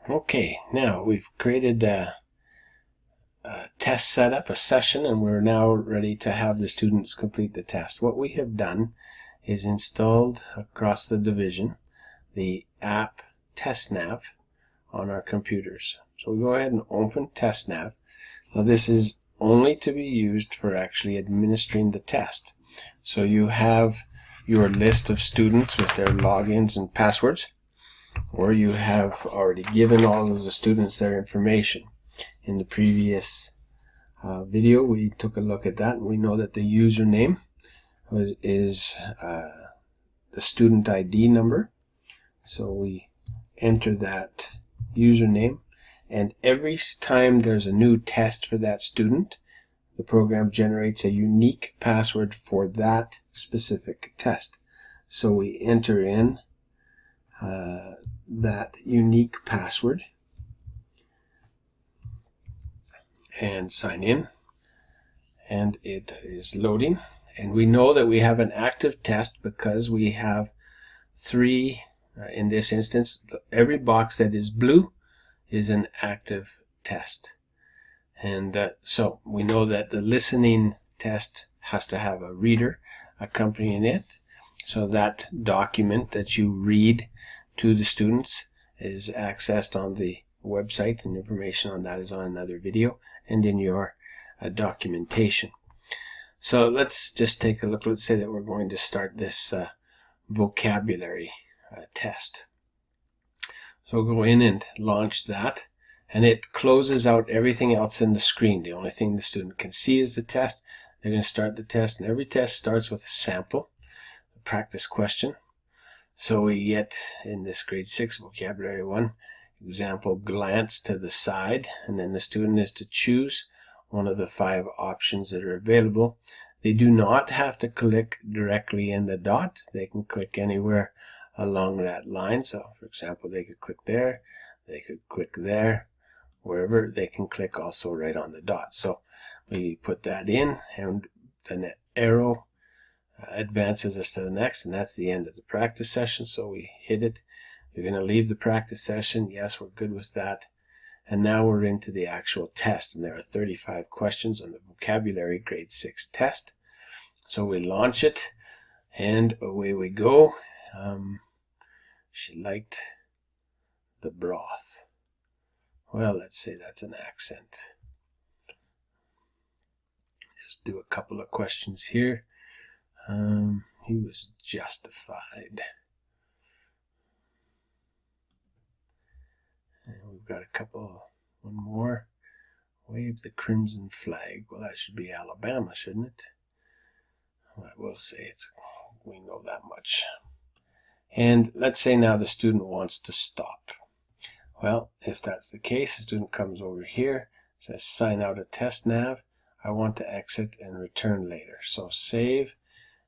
Okay, now we've created a test setup, a session, and we're now ready to have the students complete the test. What we have done is installed across the division the app TestNav on our computers. So we go ahead and open TestNav. Now this is only to be used for actually administering the test. So you have your list of students with their logins and passwords, or you have already given all of the students their information. In the previous video we took a look at that, and we know that the username is the student ID number. So we enter that username, and every time there's a new test for that student, the program generates a unique password for that specific test. So we enter in that unique password and sign in, and it is loading, and we know that we have an active test because we have three in this instance. Every box that is blue is an active test, and so we know that the listening test has to have a reader accompanying it, so that document that you read to the students is accessed on the website, and information on that is on another video and in your documentation. So let's just take a look. Let's say that we're going to start this vocabulary test. So we'll go in and launch that, and it closes out everything else in the screen. The only thing the student can see is the test. They're going to start the test, and every test starts with a sample, a practice question. So we get, in this grade 6 vocabulary 1, example, glance to the side, and then the student is to choose one of the 5 options that are available. They do not have to click directly in the dot. They can click anywhere along that line. So for example, they could click there, they could click there, wherever. They can click also right on the dot. So we put that in, and then the arrow advances us to the next, and that's the end of the practice session. So we hit it. You're going to leave the practice session. Yes, we're good with that. And now we're into the actual test, and there are 35 questions on the vocabulary grade 6 test. So we launch it, and away we go. She liked the broth. Well, let's say that's an accent. Just do a couple of questions here. He was justified. And we've got a couple, one more. Wave the crimson flag. Well, that should be Alabama, shouldn't it? Well, we'll say we know that much. And let's say now the student wants to stop. Well, if that's the case, the student comes over here, says sign out of TestNav. I want to exit and return later. So save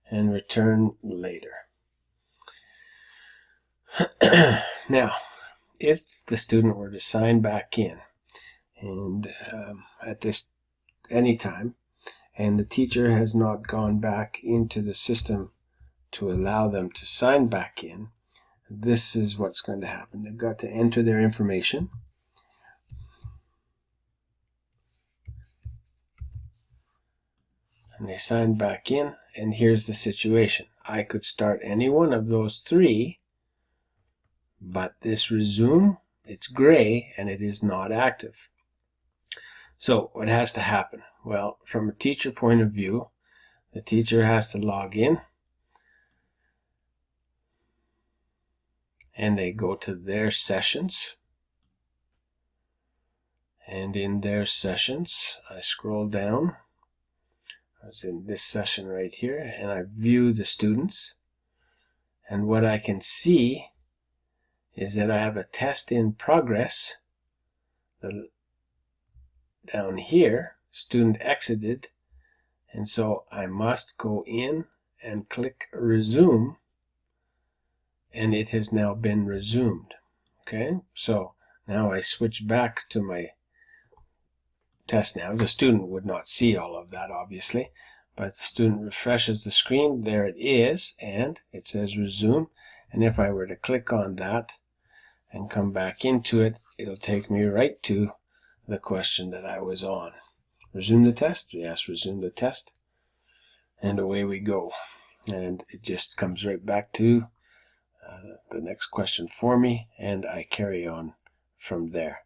and return later. Now, if the student were to sign back in, and at this any time, and the teacher has not gone back into the system to allow them to sign back in, this is what's going to happen. They've got to enter their information. And they sign back in, and here's the situation. I could start any one of those 3, but this resume, it's gray, and it is not active. So what has to happen? Well, from a teacher point of view, the teacher has to log in, and they go to their sessions, and in their sessions I scroll down. I was in this session right here, and I view the students, and what I can see is that I have a test in progress. Down here, student exited, and so I must go in and click resume, and it has now been resumed. Okay, so now I switch back to my test. Now the student would not see all of that, obviously, but the student refreshes the screen. There it is, and it says resume. And if I were to click on that and come back into it, it'll take me right to the question that I was on. Resume the test? Yes, resume the test. And away we go. And it just comes right back to the next question for me, and I carry on from there.